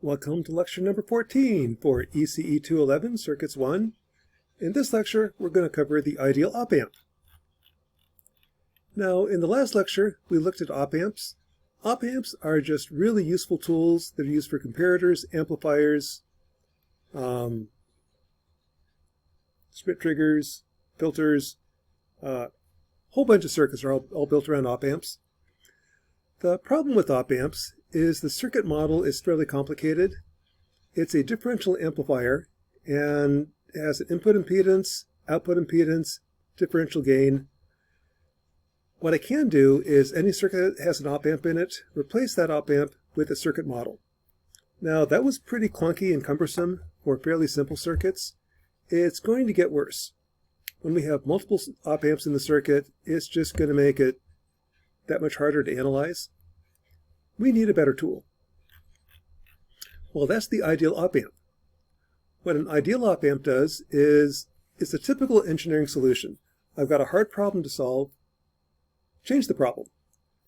Welcome to lecture number 14 for ECE 211, Circuits 1. In this lecture, we're going to cover the ideal op-amp. Now, in the last lecture, we looked at op-amps. Op-amps are just really useful tools that are used for comparators, amplifiers, split triggers, filters. A whole bunch of circuits are all built around op-amps. The problem with op-amps is the circuit model is fairly complicated. It's a differential amplifier and has an input impedance, output impedance, differential gain. What I can do is any circuit that has an op-amp in it, replace that op-amp with a circuit model. Now that was pretty clunky and cumbersome for fairly simple circuits. It's going to get worse. When we have multiple op-amps in the circuit, it's just going to make it that much harder to analyze. We need a better tool. Well, that's the ideal op-amp. What an ideal op-amp does is it's a typical engineering solution. I've got a hard problem to solve. Change the problem,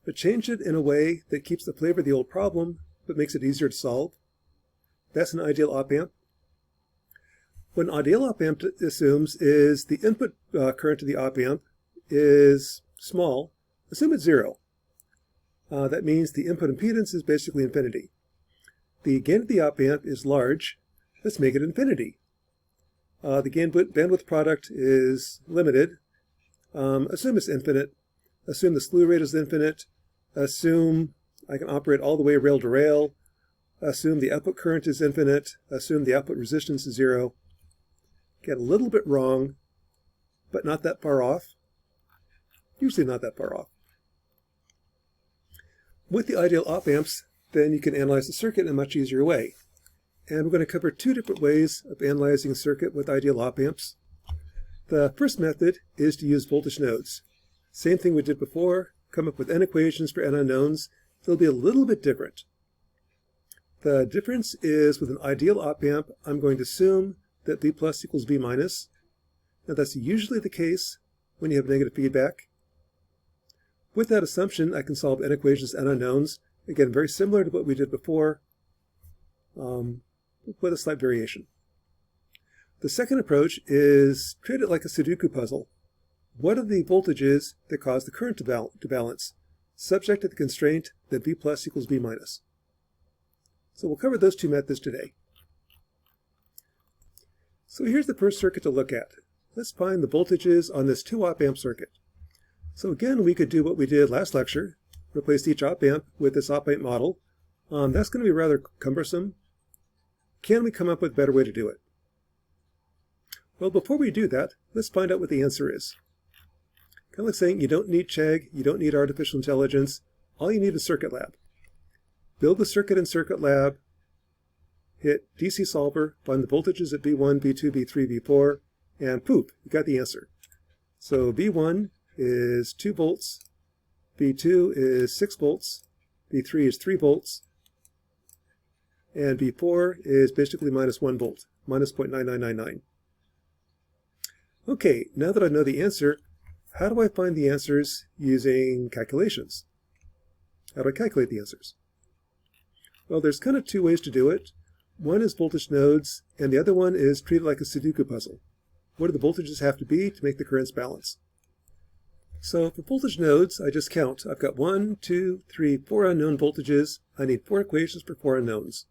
but change it in a way that keeps the flavor of the old problem, but makes it easier to solve. That's an ideal op-amp. What an ideal op-amp assumes is the input current to the op-amp is small. Assume it's 0. That means the input impedance is basically infinity. The gain of the op-amp is large. Let's make it infinity. The gain bandwidth product is limited. Assume it's infinite. Assume the slew rate is infinite. Assume I can operate all the way rail to rail. Assume the output current is infinite. Assume the output resistance is 0. Get a little bit wrong, but not that far off. Usually not that far off. With the ideal op-amps, then you can analyze the circuit in a much easier way. And we're going to cover two different ways of analyzing a circuit with ideal op-amps. The first method is to use voltage nodes. Same thing we did before, come up with n equations for n unknowns. They'll be a little bit different. The difference is with an ideal op-amp, I'm going to assume that V plus equals V minus. Now that's usually the case when you have negative feedback. With that assumption, I can solve n equations and unknowns. Again, very similar to what we did before, with a slight variation. The second approach is treat it like a Sudoku puzzle. What are the voltages that cause the current to balance, subject to the constraint that V plus equals V minus? So we'll cover those two methods today. So here's the first circuit to look at. Let's find the voltages on this 2 op-amp circuit. So again, we could do what we did last lecture, replace each op-amp with this op-amp model. That's going to be rather cumbersome. Can we come up with a better way to do it? Well, before we do that, let's find out what the answer is. Kind of like saying you don't need Chegg, you don't need artificial intelligence, all you need is Circuit Lab. Build the circuit in Circuit Lab, hit DC solver, find the voltages at V1, V2, V3, V4, and poof, you got the answer. So V1 is 2 volts, V2 is 6 volts, V3 is 3 volts, and V4 is basically minus 1 volt, minus 0.9999. Okay, now that I know the answer, how do I find the answers using calculations? How do I calculate the answers? Well, there's kind of two ways to do it. One is voltage nodes, and the other one is treat it like a Sudoku puzzle. What do the voltages have to be to make the currents balance? So for voltage nodes, I just count. I've got 1, 2, 3, 4 unknown voltages. I need 4 equations for 4 unknowns.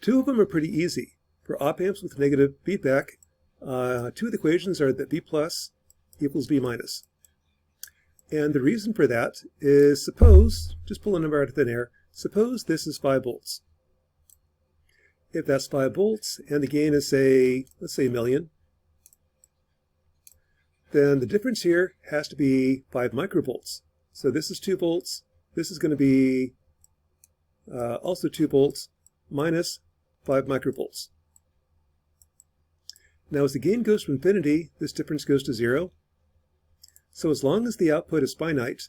2 of them are pretty easy. For op-amps with negative feedback, 2 of the equations are that V plus equals V minus. And the reason for that is suppose, just pull a number out of thin air, suppose this is 5 volts. If that's 5 volts and the gain is, let's say a million, then the difference here has to be 5 microvolts. So this is 2 volts. This is going to be also 2 volts minus 5 microvolts. Now as the gain goes to infinity, this difference goes to 0. So as long as the output is finite,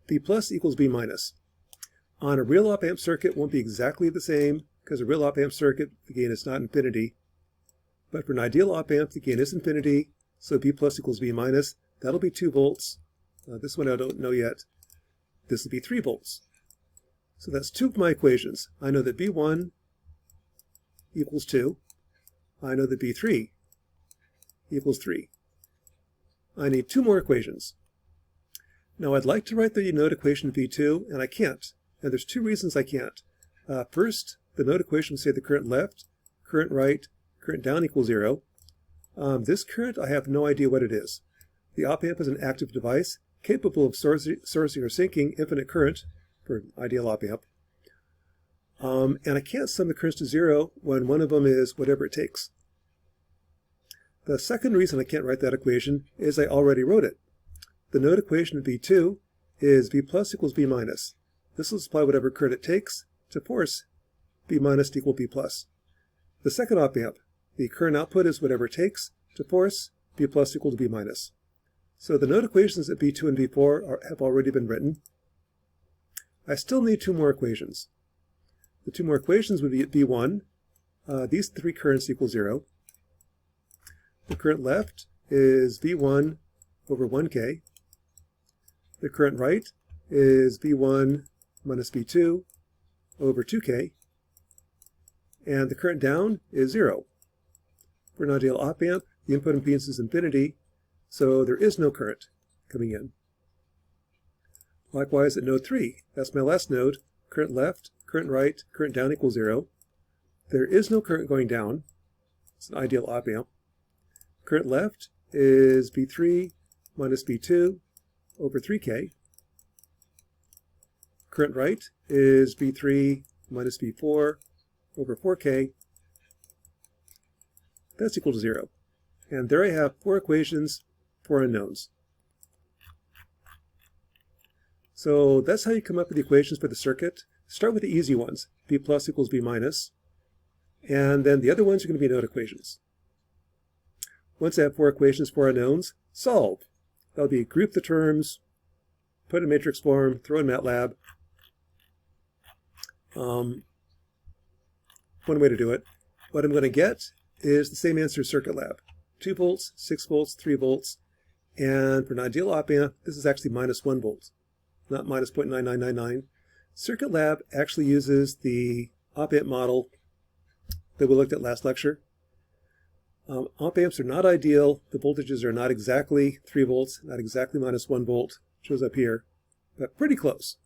V plus equals V minus. On a real op-amp circuit, it won't be exactly the same, because a real op-amp circuit, the gain is not infinity. But for an ideal op-amp, the gain is infinity. So V plus equals V minus, that'll be 2 volts. This one I don't know yet. This will be 3 volts. So that's two of my equations. I know that B1 equals 2. I know that B3 equals 3. I need two more equations. Now I'd like to write the node equation of B2, and I can't. And there's two reasons I can't. First, the node equation would say the current left, current right, current down equals 0. This current, I have no idea what it is. The op-amp is an active device capable of sourcing or sinking infinite current for an ideal op-amp. And I can't sum the currents to 0 when one of them is whatever it takes. The second reason I can't write that equation is I already wrote it. The node equation of B2 is B plus equals B minus. This will supply whatever current it takes to force B minus to equal B plus. The second op-amp, the current output is whatever it takes to force B plus equal to B minus. So the node equations at B2 and B4 have already been written. I still need two more equations. The two more equations would be at B1. These three currents equal 0. The current left is V1 over 1K. The current right is V1 minus V2 over 2K. And the current down is 0. For an ideal op-amp, the input impedance is infinity, so there is no current coming in. Likewise at node 3, that's my last node, current left, current right, current down equals 0. There is no current going down. It's an ideal op-amp. Current left is B3 minus B2 over 3K. Current right is B3 minus B4 over 4K. That's equal to 0. And there I have four equations for unknowns. So that's how you come up with the equations for the circuit. Start with the easy ones, B plus equals B minus. And then the other ones are going to be node equations. Once I have four equations for unknowns, solve. That'll be group the terms, put in matrix form, throw in MATLAB. One way to do it. What I'm going to get is the same answer as Circuit Lab. 2 volts, 6 volts, 3 volts. And for an ideal op-amp, this is actually minus 1 volt, not minus 0.9999. Circuit Lab actually uses the op-amp model that we looked at last lecture. Op-amps are not ideal. The voltages are not exactly 3 volts, not exactly minus 1 volt. Shows up here, but pretty close.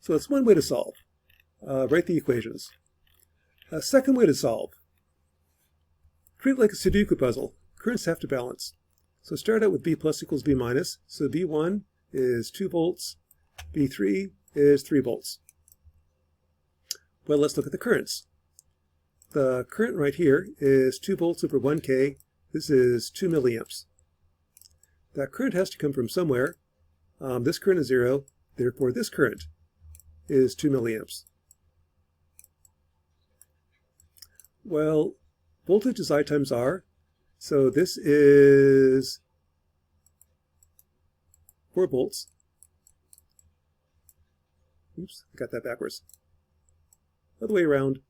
So that's one way to solve. Write the equations. A second way to solve. Treat it like a Sudoku puzzle. Currents have to balance. So start out with B plus equals B minus. So B1 is 2 volts. B3 is 3 volts. Well, let's look at the currents. The current right here is 2 volts over 1K. This is 2 milliamps. That current has to come from somewhere. This current is 0. Therefore, this current is 2 milliamps. Well, voltage is I times R. So this is 4 volts. Oops, I got that backwards. Other way around.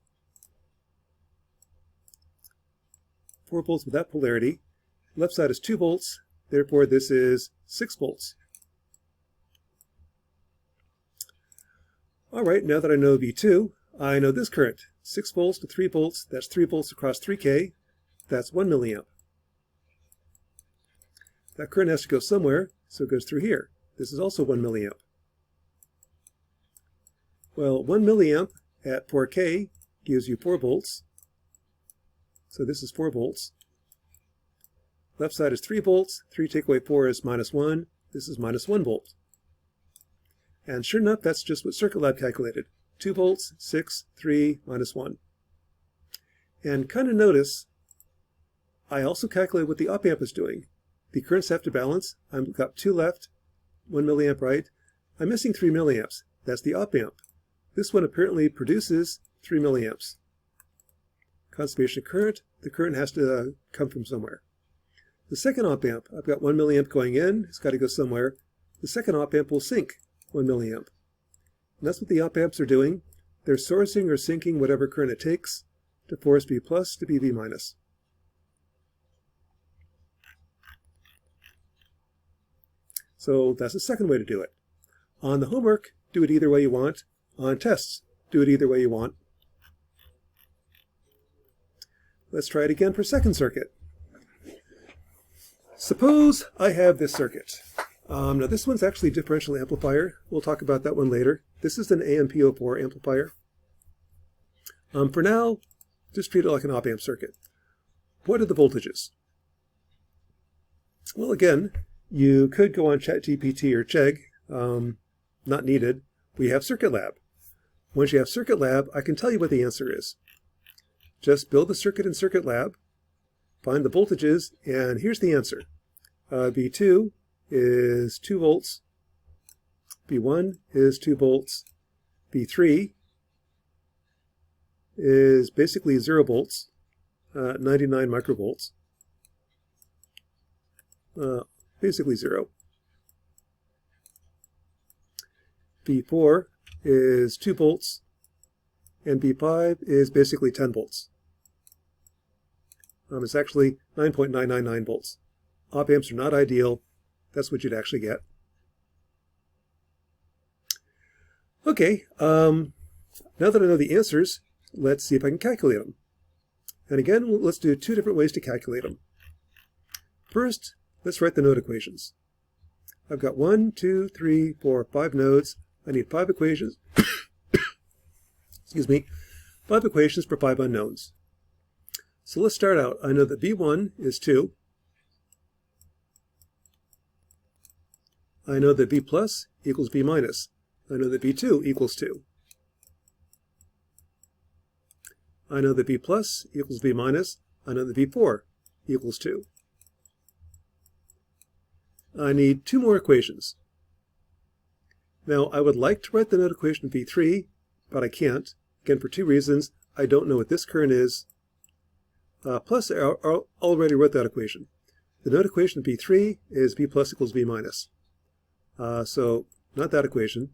4 volts with that polarity. Left side is 2 volts. Therefore, this is 6 volts. All right, now that I know V2, I know this current. 6 volts to 3 volts. That's 3 volts across 3K. That's 1 milliamp. That current has to go somewhere, so it goes through here. This is also 1 milliamp. Well, 1 milliamp at 4K gives you 4 volts. So this is 4 volts. Left side is 3 volts. 3 take away 4 is minus 1. This is minus 1 volt. And sure enough, that's just what Circuit Lab calculated. 2 volts, 6, 3, minus 1. And kind of notice, I also calculated what the op-amp is doing. The currents have to balance. I've got 2 left, 1 milliamp right. I'm missing 3 milliamps. That's the op-amp. This one apparently produces 3 milliamps. Conservation of current, the current has to come from somewhere. The second op-amp, I've got 1 milliamp going in. It's got to go somewhere. The second op-amp will sink 1 milliamp. And that's what the op-amps are doing. They're sourcing or sinking whatever current it takes to force V plus to be V minus. So that's the second way to do it. On the homework, do it either way you want. On tests, do it either way you want. Let's try it again for second circuit. Suppose I have this circuit. Now this one's actually a differential amplifier. We'll talk about that one later. This is an AMP04 amplifier. For now, just treat it like an op-amp circuit. What are the voltages? Well, again, you could go on ChatGPT or Chegg. Not needed. We have Circuit Lab. Once you have Circuit Lab, I can tell you what the answer is. Just build the circuit in Circuit Lab, find the voltages, and here's the answer. B2 is 2 volts. B1 is 2 volts. B3 is basically 0 volts, 99 microvolts. Basically 0. B4 is 2 volts, and B5 is basically 10 volts. It's actually 9.999 volts. Op amps are not ideal. That's what you'd actually get. Okay, now that I know the answers, let's see if I can calculate them. And again, let's do 2 different ways to calculate them. First, let's write the node equations. I've got 1, 2, 3, 4, 5 nodes. I need 5 equations. Excuse me. 5 equations for 5 unknowns. So let's start out. I know that B1 is 2. I know that B plus equals B minus. I know that B2 equals 2. I know that B plus equals B minus. I know that B4 equals 2. I need 2 more equations. Now, I would like to write the node equation of B3, but I can't. Again, for 2 reasons. I don't know what this current is. Plus, I already wrote that equation. The node equation of B3 is B plus equals B minus. So, not that equation.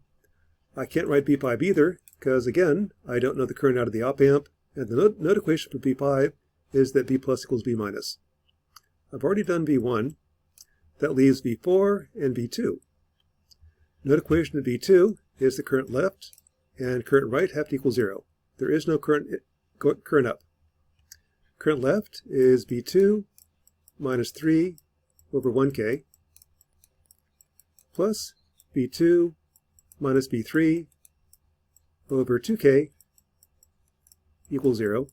I can't write B5 either, because again, I don't know the current out of the op amp, and the node equation for B5 is that B plus equals B minus. I've already done B1. That leaves B4 and B2. Node equation of B2 is the current left and current right have to equal 0. There is no current up. Current left is B2 minus 3 over 1K plus B2 minus B3 over 2K equals 0.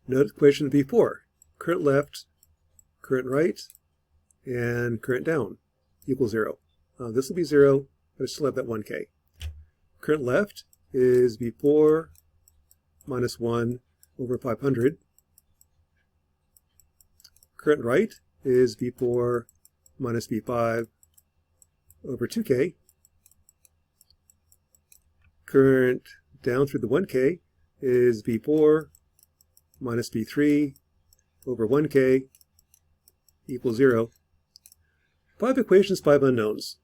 Node equation of B4. Current left, current right, and current down equals 0. This will be 0, but I still have that 1K. Current left is B4 minus 1 over 500. Current right is B4 minus B5 over 2K. Current down through the 1K is B4 minus B3 over 1K equals 0. 5 equations, 5 unknowns.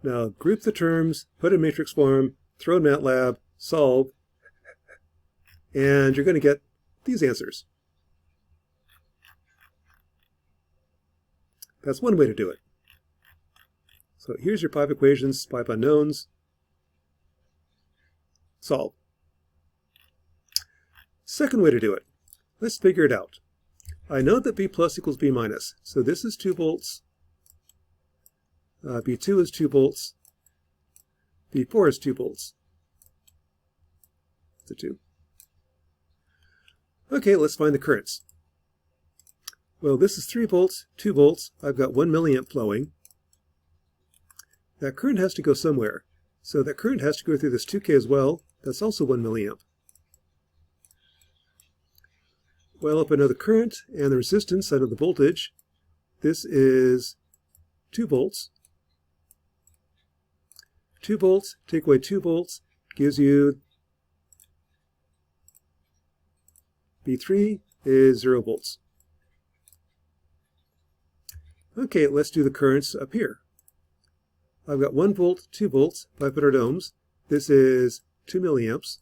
Now group the terms, put in matrix form, throw in MATLAB, solve, and you're going to get these answers. That's one way to do it. So here's your 5 equations, 5 unknowns. Solve. Second way to do it. Let's figure it out. I know that B plus equals B minus, so this is 2 volts. B2 is 2 volts. B4 is 2 volts. It's a 2. Okay, let's find the currents. Well, this is 3 volts, 2 volts. I've got 1 milliamp flowing. That current has to go somewhere. So that current has to go through this 2K as well. That's also 1 milliamp. Well, if I know the current and the resistance, I know the voltage. This is 2 volts. 2 volts, take away 2 volts, gives you B3 is 0 volts. Okay, let's do the currents up here. I've got 1 volt, 2 volts, 500 ohms. This is 2 milliamps.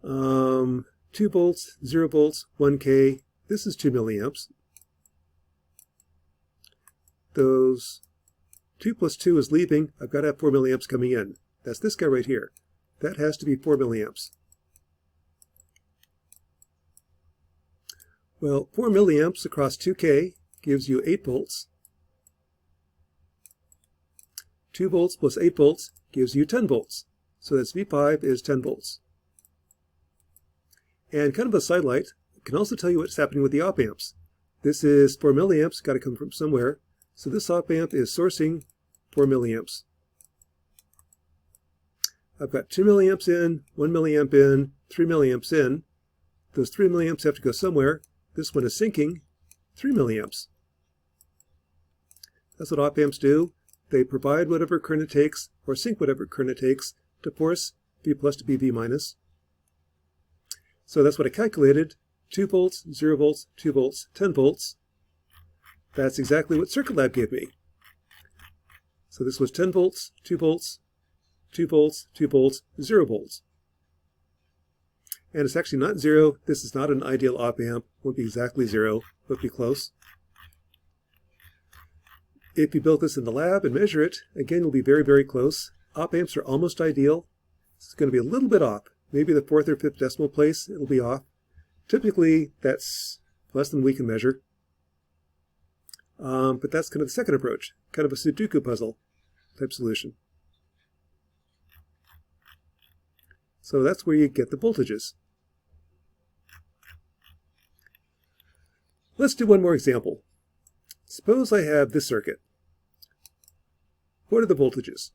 2 volts, 0 volts, 1K. This is 2 milliamps. those 2 plus 2 is leaving. I've got to have 4 milliamps coming in. That's this guy right here. That has to be 4 milliamps. Well, 4 milliamps across 2K gives you 8 volts. 2 volts plus 8 volts gives you 10 volts. So that's V5 is 10 volts. And kind of a sidelight, it can also tell you what's happening with the op amps. This is 4 milliamps, got to come from somewhere. So this op amp is sourcing 4 milliamps. I've got 2 milliamps in, 1 milliamp in, 3 milliamps in. Those 3 milliamps have to go somewhere. This one is sinking 3 milliamps. That's what op amps do. They provide whatever current it takes, or sink whatever current it takes, to force V plus to be V minus. So that's what I calculated. 2 volts, 0 volts, 2 volts, 10 volts. That's exactly what Circuit Lab gave me. So this was 10 volts, 2 volts, 2 volts, 2 volts, 0 volts. And it's actually not 0. This is not an ideal op amp. Won't be exactly 0, but be close. If you built this in the lab and measure it, again, you'll be very, very close. Op amps are almost ideal. It's going to be a little bit off. Maybe the 4th or 5th decimal place, it'll be off. Typically, that's less than we can measure. But that's kind of the second approach, kind of a Sudoku puzzle type solution. So that's where you get the voltages. Let's do one more example. Suppose I have this circuit. What are the voltages?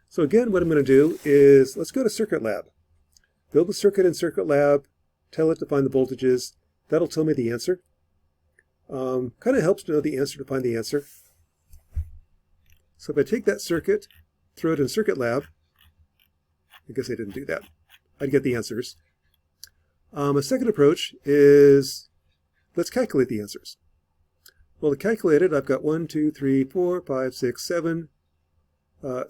So again, what I'm going to do is, let's go to Circuit Lab. Build the circuit in Circuit Lab, tell it to find the voltages. That'll tell me the answer. Kind of helps to know the answer to find the answer. So if I take that circuit, throw it in Circuit Lab, I guess I didn't do that. I'd get the answers. A second approach is, let's calculate the answers. Well, to calculate it, I've got 1, 2, 3, 4, 5, 6, 7.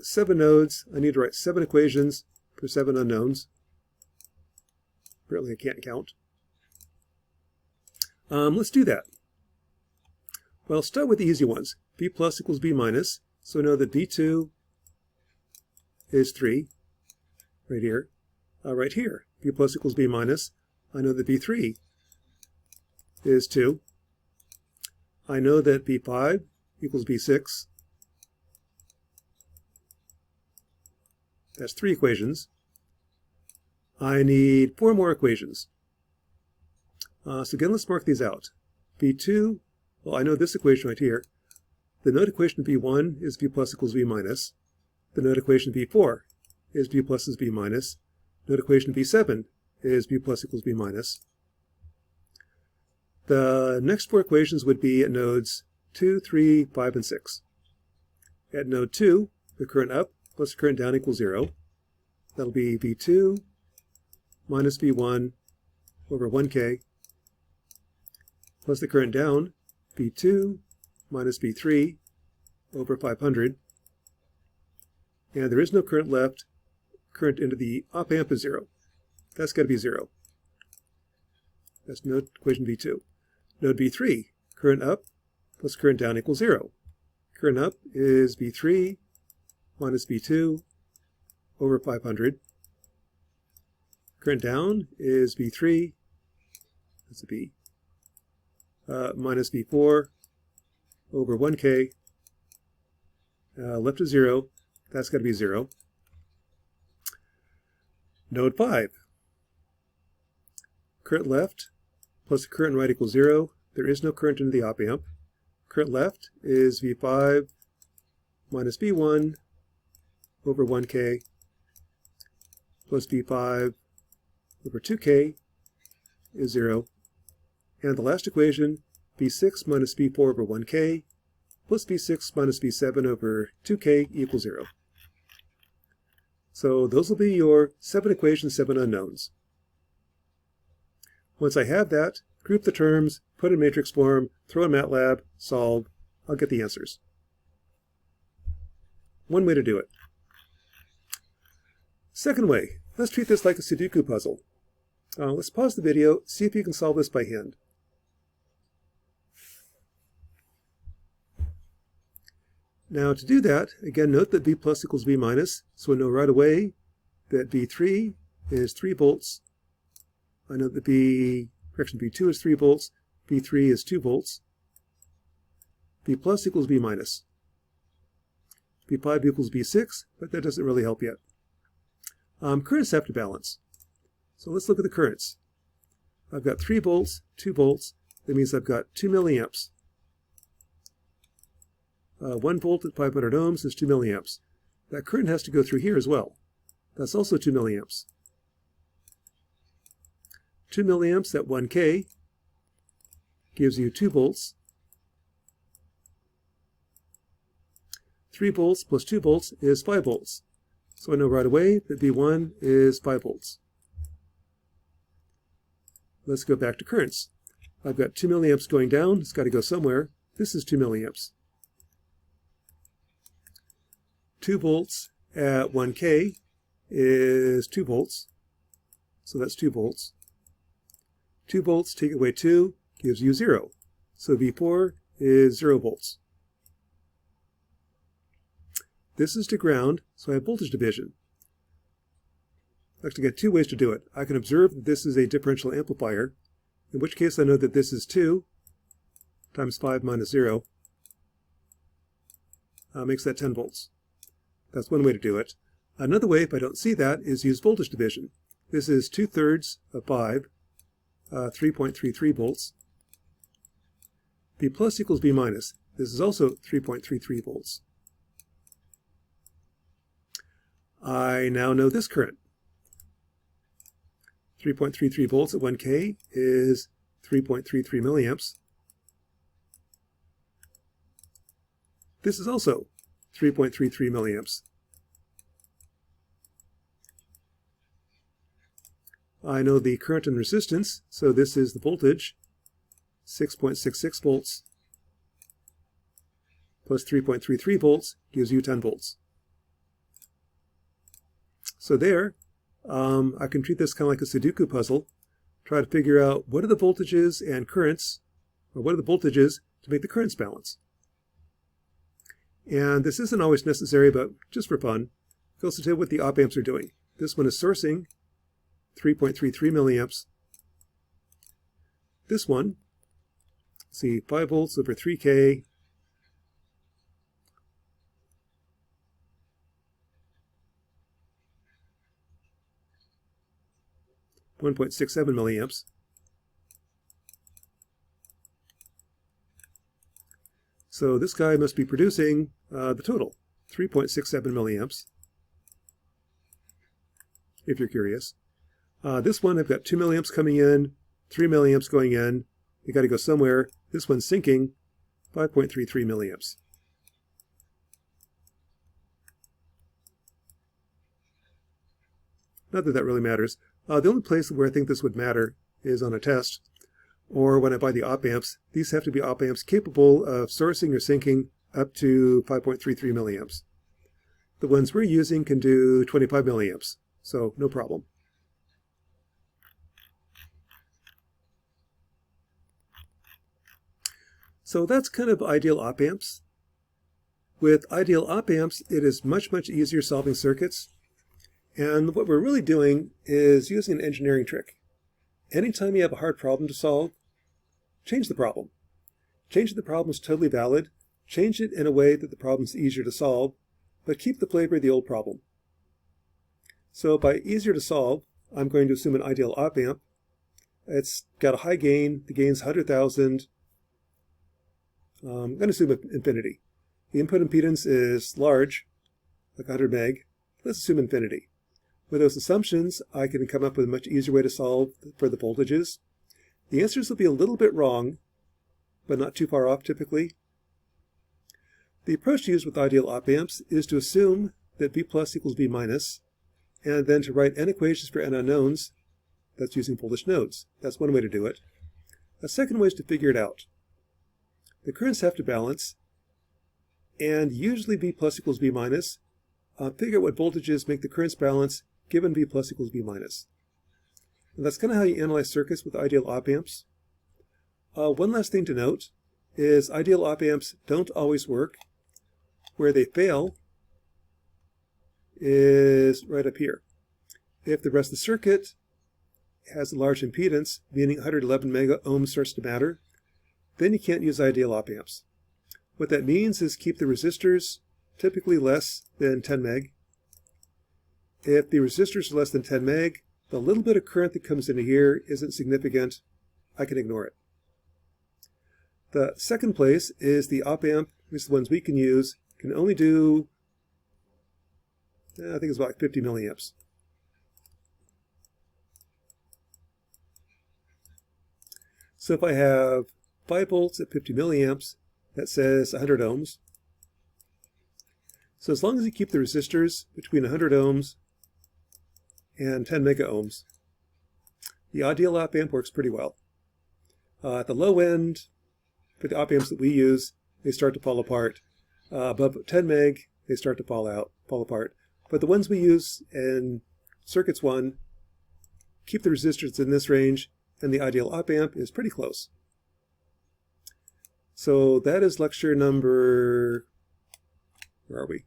7 nodes. I need to write 7 equations for 7 unknowns. Apparently I can't count. Let's do that. Well, start with the easy ones. V plus equals V minus. So I know that V2 is 3. Right here. Right here. V plus equals V minus. I know that V3 is 2. I know that V5 equals V6. That's 3 equations. I need 4 more equations. So again, let's mark these out. V2, well, I know this equation right here. The node equation V1 is V plus equals V minus. The node equation V4 is V plus is V minus. Node equation V7 is V plus equals V minus. The next 4 equations would be at nodes 2, 3, 5, and 6. At node 2, the current up plus the current down equals 0. That'll be V2 minus V1 over 1K plus the current down, V2 minus V3 over 500. And there is no current left. Current into the op amp is 0. That's got to be 0. That's node equation V2. Node V3, current up plus current down equals 0. Current up is V3 minus V2 over 500. Current down is V3, that's a V, minus V4 over 1K. Left is 0. That's got to be 0. Node 5. Current left plus current right equals 0. There is no current into the op amp. Current left is V5 minus V1 over 1K plus V5 over 2K is 0. And the last equation, V6 minus V4 over 1K plus V6 minus V7 over 2K equals 0. So those will be your 7 equations, 7 unknowns. Once I have that, group the terms, put in matrix form, throw in MATLAB, solve, I'll get the answers. One way to do it. Second way, let's treat this like a Sudoku puzzle. Let's pause the video, see if you can solve this by hand. Now to do that, again, note that V plus equals V minus, so I know right away that V3 is 3 volts. I know that V2 is 3 volts, V3 is 2 volts. V plus equals V minus. V5 equals V6, but that doesn't really help yet. Currents have to balance. So let's look at the currents. I've got 3 volts, 2 volts. That means I've got 2 milliamps. 1 volt at 500 ohms is 2 milliamps. That current has to go through here as well. That's also 2 milliamps. 2 milliamps at 1K gives you 2 volts. 3 volts plus 2 volts is 5 volts. So I know right away that V1 is 5 volts. Let's go back to currents. I've got 2 milliamps going down. It's got to go somewhere. This is 2 milliamps. 2 volts at 1K is 2 volts. So that's 2 volts. 2 volts, take away 2, gives you 0. So V4 is 0 volts. This is to ground, so I have voltage division. Actually, I got 2 ways to do it. I can observe that this is a differential amplifier, in which case I know that this is 2 times 5 minus 0 makes that 10 volts. That's one way to do it. Another way, if I don't see that, is use voltage division. This is 2/3 of 5, 3.33 volts. V plus equals V minus. This is also 3.33 volts. I now know this current. 3.33 volts at 1K is 3.33 milliamps. This is also 3.33 milliamps. I know the current and resistance, so this is the voltage, 6.66 volts plus 3.33 volts gives you 10 volts. So there, I can treat this kind of like a Sudoku puzzle, try to figure out what are the voltages and currents, or what are the voltages to make the currents balance. And this isn't always necessary, but just for fun, you can also tell what the op amps are doing. This one is sourcing 3.33 milliamps. This one, see, 5 volts over 3K. .67 milliamps. So this guy must be producing the total, 3.67 milliamps, if you're curious. This one, I've got 2 milliamps coming in, 3 milliamps going in. You got to go somewhere. This one's sinking, 5.33 milliamps. Not that that really matters. The only place where I think this would matter is on a test, or when I buy the op amps. These have to be op amps capable of sourcing or sinking up to 5.33 milliamps. The ones we're using can do 25 milliamps, so no problem. So that's kind of ideal op amps. With ideal op amps, it is much, much easier solving circuits. And what we're really doing is using an engineering trick. Anytime you have a hard problem to solve, change the problem. Change the problem is totally valid. Change it in a way that the problem is easier to solve, but keep the flavor of the old problem. So by easier to solve, I'm going to assume an ideal op amp. It's got a high gain. The gain's 100,000. I'm going to assume infinity. The input impedance is large, like 100 meg. Let's assume infinity. With those assumptions, I can come up with a much easier way to solve for the voltages. The answers will be a little bit wrong, but not too far off typically. The approach used with ideal op amps is to assume that V plus equals V minus, and then to write n equations for n unknowns. That's using voltage nodes. That's one way to do it. A second way is to figure it out. The currents have to balance, and usually V plus equals V minus. Figure out what voltages make the currents balance given V plus equals V minus. And that's kind of how you analyze circuits with ideal op amps. One last thing to note is ideal op amps don't always work. Where they fail is right up here. If the rest of the circuit has a large impedance, meaning 111 mega ohms starts to matter, then you can't use ideal op amps. What that means is keep the resistors typically less than 10 meg. If the resistors are less than 10 meg, the little bit of current that comes into here isn't significant. I can ignore it. The second place is the op amp, at least the ones we can use, can only do, I think it's about 50 milliamps. So if I have 5 volts at 50 milliamps, that says 100 ohms. So as long as you keep the resistors between 100 ohms and 10 mega ohms, the ideal op amp works pretty well. At the low end, for the op amps that we use, they start to fall apart. Above 10 meg, they start to fall apart. But the ones we use in Circuits 1 keep the resistors in this range, and the ideal op amp is pretty close. So that is lecture number, where are we?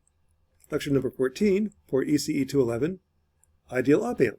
Lecture number 14 for ECE 211, Ideal Op Amp.